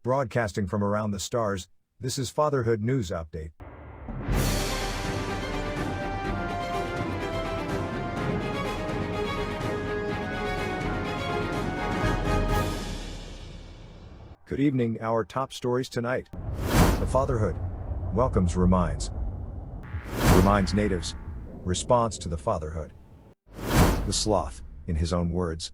Broadcasting from around the stars, this is Fatherhood News Update. Good evening. Our top stories tonight. The Fatherhood Welcomes Remines. Remines natives. Response to the Fatherhood. The Sloth, in his own words.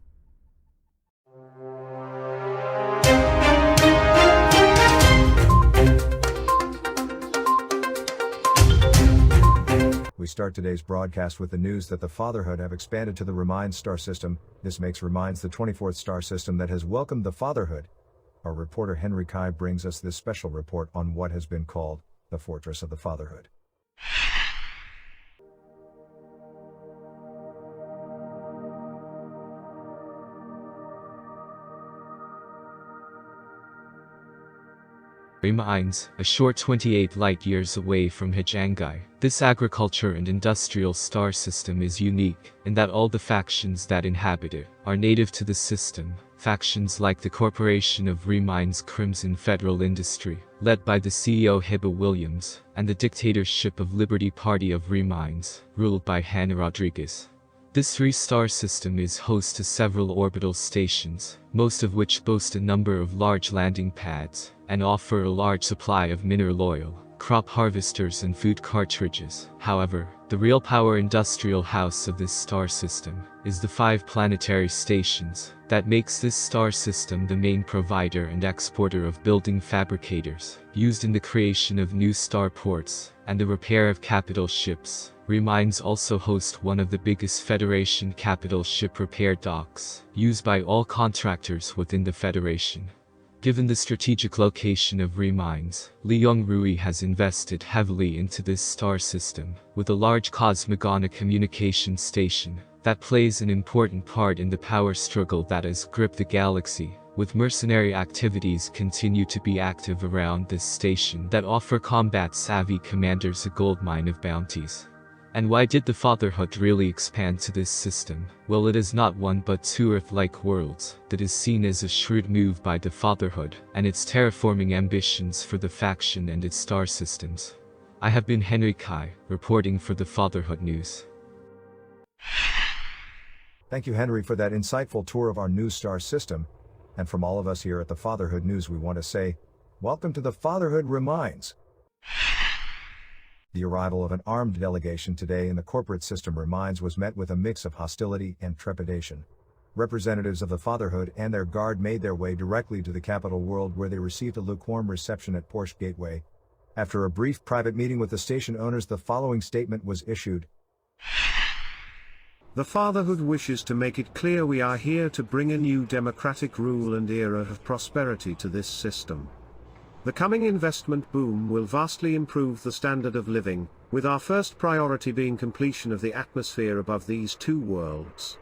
We start today's broadcast with the news that the Fatherhood have expanded to the Remines star system. This makes Remines the 24th star system that has welcomed the Fatherhood. Our reporter Henry Kai brings us this special report on what has been called the Fortress of the Fatherhood. Remines, a short 28 light-years away from Hijangai, this agriculture and industrial star system is unique in that all the factions that inhabit it are native to the system. Factions like the Corporation of Remines Crimson Federal Industry, led by the CEO Hiba Williams, and the Dictatorship of Liberty Party of Remines, ruled by Hannah Rodriguez. This three-star system is host to several orbital stations, most of which boast a number of large landing pads, and offer a large supply of mineral oil, crop harvesters and food cartridges. However, the real power industrial house of this star system is the 5 planetary stations that makes this star system the main provider and exporter of building fabricators, used in the creation of new starports and the repair of capital ships. Remines also host one of the biggest Federation capital ship repair docks, used by all contractors within the Federation. Given the strategic location of Remines, Leong Rui has invested heavily into this star system, with a large cosmogonic communication station that plays an important part in the power struggle that has gripped the galaxy, with mercenary activities continue to be active around this station that offer combat-savvy commanders a goldmine of bounties. And why did the Fatherhood really expand to this system? Well, it is not one but two Earth-like worlds that is seen as a shrewd move by the Fatherhood and its terraforming ambitions for the faction and its star systems. I have been Henry Kai, reporting for the Fatherhood News. Thank you, Henry, for that insightful tour of our new star system. And from all of us here at the Fatherhood News, we want to say, welcome to the Fatherhood Remines. The arrival of an armed delegation today in the corporate system Remines was met with a mix of hostility and trepidation. Representatives of the Fatherhood and their guard made their way directly to the capital world, where they received a lukewarm reception at Porsche Gateway. After a brief private meeting with the station owners, the following statement was issued. The Fatherhood wishes to make it clear we are here to bring a new democratic rule and era of prosperity to this system. The coming investment boom will vastly improve the standard of living, with our first priority being completion of the atmosphere above these two worlds.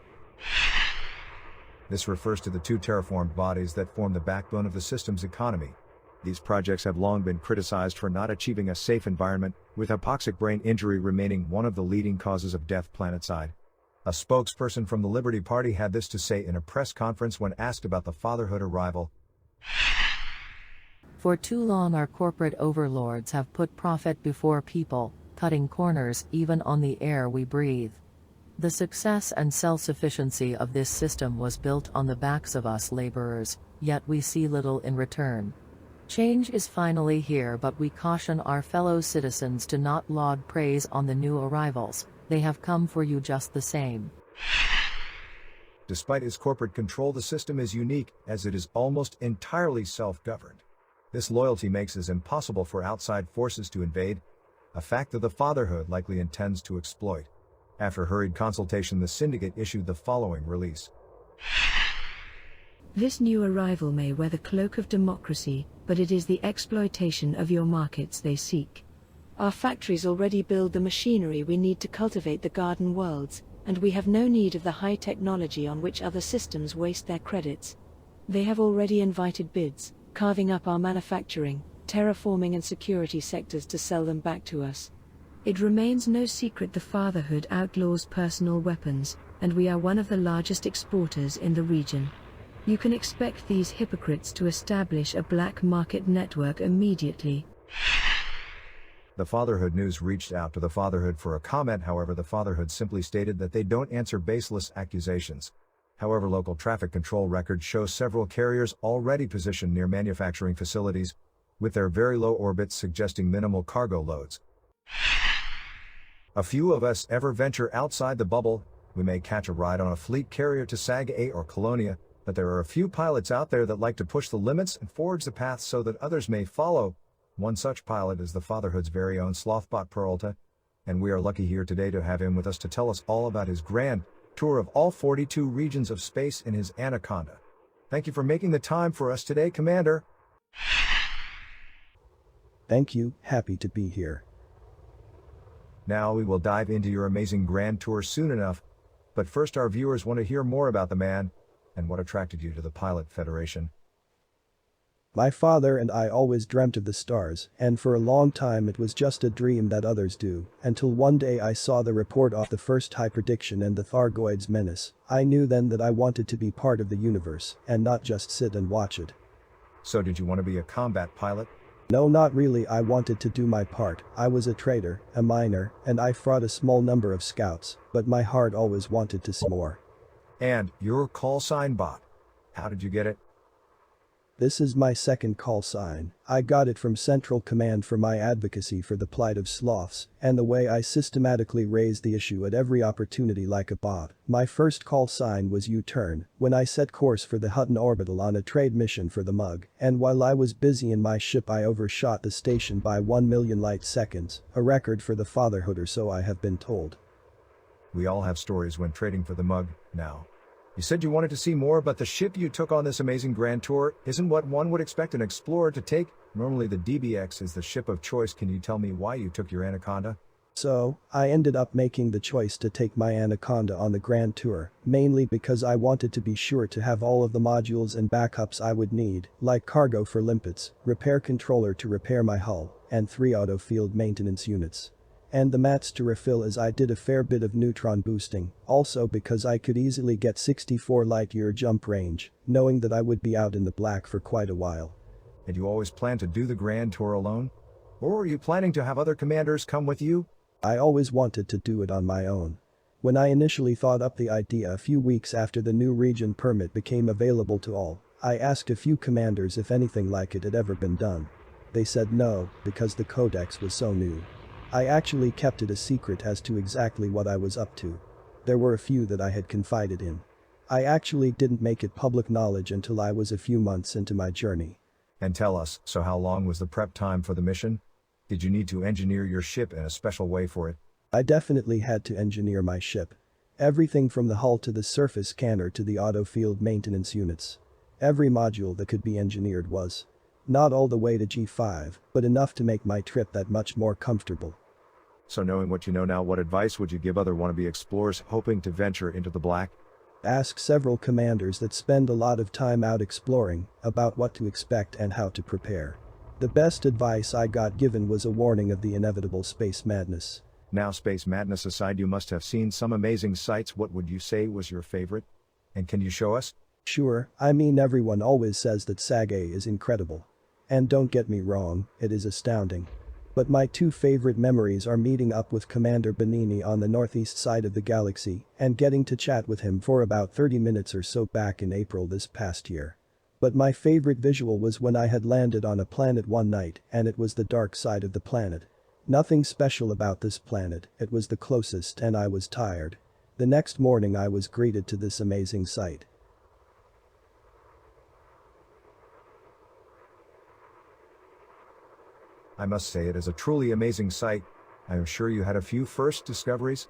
This refers to the 2 terraformed bodies that form the backbone of the system's economy. These projects have long been criticized for not achieving a safe environment, with hypoxic brain injury remaining one of the leading causes of death planetside. A spokesperson from the Liberty Party had this to say in a press conference when asked about the Fatherhood arrival. For too long our corporate overlords have put profit before people, cutting corners even on the air we breathe. The success and self-sufficiency of this system was built on the backs of us laborers, yet we see little in return. Change is finally here, but we caution our fellow citizens to not laud praise on the new arrivals. They have come for you just the same. Despite its corporate control, the system is unique, as it is almost entirely self-governed. This loyalty makes it impossible for outside forces to invade, a fact that the Fatherhood likely intends to exploit. After hurried consultation, the syndicate issued the following release. This new arrival may wear the cloak of democracy, but it is the exploitation of your markets they seek. Our factories already build the machinery we need to cultivate the garden worlds, and we have no need of the high technology on which other systems waste their credits. They have already invited bids, carving up our manufacturing, terraforming and security sectors to sell them back to us. It remains no secret the Fatherhood outlaws personal weapons, and we are one of the largest exporters in the region. You can expect these hypocrites to establish a black market network immediately. The Fatherhood news reached out to the Fatherhood for a comment. However, the Fatherhood simply stated that they don't answer baseless accusations. However, local traffic control records show several carriers already positioned near manufacturing facilities, with their very low orbits suggesting minimal cargo loads. A few of us ever venture outside the bubble. We may catch a ride on a fleet carrier to Sag-A or Colonia, but there are a few pilots out there that like to push the limits and forge the path so that others may follow. One such pilot is the Fatherhood's very own Sloth bot Peralta, and we are lucky here today to have him with us to tell us all about his grand tour of all 42 regions of space in his Anaconda. Thank you for making the time for us today, Commander. Thank you, happy to be here. Now we will dive into your amazing grand tour soon enough, but first our viewers want to hear more about the man, and what attracted you to the Pilot Federation. My father and I always dreamt of the stars, and for a long time it was just a dream that others do, until one day I saw the report of the first high prediction and the Thargoids menace. I knew then that I wanted to be part of the universe, and not just sit and watch it. So did you want to be a combat pilot? No, not really. I wanted to do my part. I was a trader, a miner, and I fought a small number of scouts, but my heart always wanted to see more. And your call sign bot. How did you get it? This is my second call sign. I got it from Central Command for my advocacy for the plight of sloths, and the way I systematically raise the issue at every opportunity like a bot. My first call sign was U-turn, when I set course for the Hutton orbital on a trade mission for the Mug, and while I was busy in my ship I overshot the station by 1 million light seconds, a record for the Fatherhood or so I have been told. We all have stories when trading for the Mug, now. You said you wanted to see more, but the ship you took on this amazing grand tour isn't what one would expect an explorer to take. Normally the DBX is the ship of choice. Can you tell me why you took your Anaconda? So, I ended up making the choice to take my Anaconda on the grand tour, mainly because I wanted to be sure to have all of the modules and backups I would need, like cargo for limpets, repair controller to repair my hull, and 3 auto field maintenance units. And the mats to refill as I did a fair bit of neutron boosting, also because I could easily get 64 light-year jump range, knowing that I would be out in the black for quite a while. Had you always planned to do the grand tour alone? Or were you planning to have other commanders come with you? I always wanted to do it on my own. When I initially thought up the idea a few weeks after the new region permit became available to all, I asked a few commanders if anything like it had ever been done. They said no, because the codex was so new. I actually kept it a secret as to exactly what I was up to. There were a few that I had confided in. I actually didn't make it public knowledge until I was a few months into my journey. And tell us, so how long was the prep time for the mission? Did you need to engineer your ship in a special way for it? I definitely had to engineer my ship. Everything from the hull to the surface scanner to the auto field maintenance units. Every module that could be engineered was. Not all the way to G5, but enough to make my trip that much more comfortable. So knowing what you know now, what advice would you give other wannabe explorers hoping to venture into the black? Ask several commanders that spend a lot of time out exploring about what to expect and how to prepare. The best advice I got given was a warning of the inevitable space madness. Now, space madness aside, you must have seen some amazing sights. What would you say was your favorite? And can you show us? Sure, I mean everyone always says that Sag-A is incredible. And don't get me wrong, it is astounding. But my 2 favorite memories are meeting up with Commander Benini on the northeast side of the galaxy and getting to chat with him for about 30 minutes or so back in April this past year. But my favorite visual was when I had landed on a planet one night and it was the dark side of the planet. Nothing special about this planet, it was the closest and I was tired. The next morning I was greeted to this amazing sight. I must say it is a truly amazing sight. I am sure you had a few first discoveries.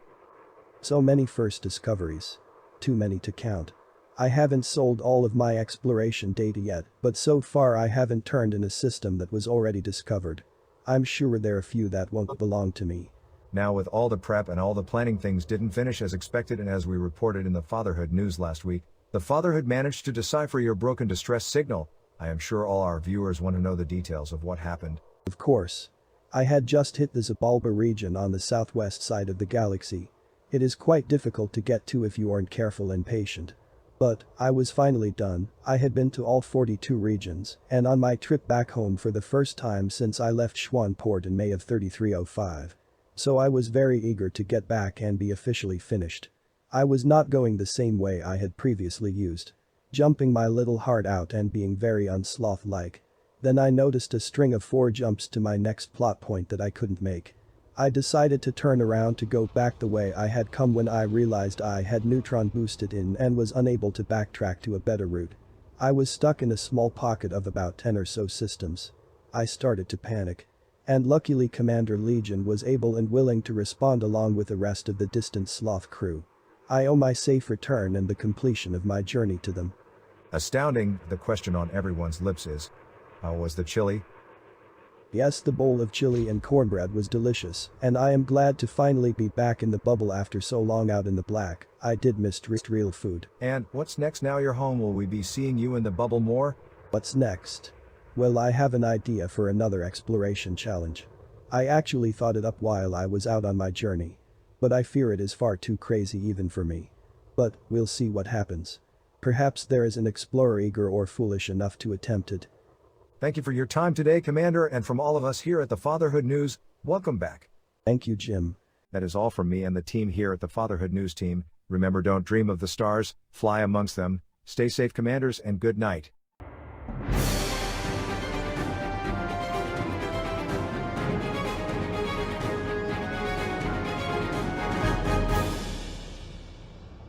So many first discoveries. Too many to count. I haven't sold all of my exploration data yet, but so far I haven't turned in a system that was already discovered. I'm sure there are a few that won't belong to me. Now with all the prep and all the planning, things didn't finish as expected, and as we reported in the Fatherhood news last week, the Fatherhood managed to decipher your broken distress signal. I am sure all our viewers want to know the details of what happened. Of course. I had just hit the Zabalba region on the southwest side of the galaxy. It is quite difficult to get to if you aren't careful and patient. But, I was finally done. I had been to all 42 regions, and on my trip back home for the first time since I left Schwan Port in May of 3305. So I was very eager to get back and be officially finished. I was not going the same way I had previously used. Jumping my little heart out and being very unsloth-like. Then I noticed a string of 4 jumps to my next plot point that I couldn't make. I decided to turn around to go back the way I had come when I realized I had neutron boosted in and was unable to backtrack to a better route. I was stuck in a small pocket of about 10 or so systems. I started to panic. And luckily Commander Legion was able and willing to respond along with the rest of the distant Sloth crew. I owe my safe return and the completion of my journey to them. Astounding, the question on everyone's lips is, how was the chili? Yes, the bowl of chili and cornbread was delicious, and I am glad to finally be back in the bubble after so long out in the black. I did miss real food. And what's next now you're home? Will we be seeing you in the bubble more? What's next? Well, I have an idea for another exploration challenge. I actually thought it up while I was out on my journey. But I fear it is far too crazy even for me. But, we'll see what happens. Perhaps there is an explorer eager or foolish enough to attempt it. Thank you for your time today, Commander, and from all of us here at the Fatherhood News, welcome back. Thank you, Jim. That is all from me and the team here at the Fatherhood News team. Remember, don't dream of the stars, fly amongst them. Stay safe, Commanders, and good night.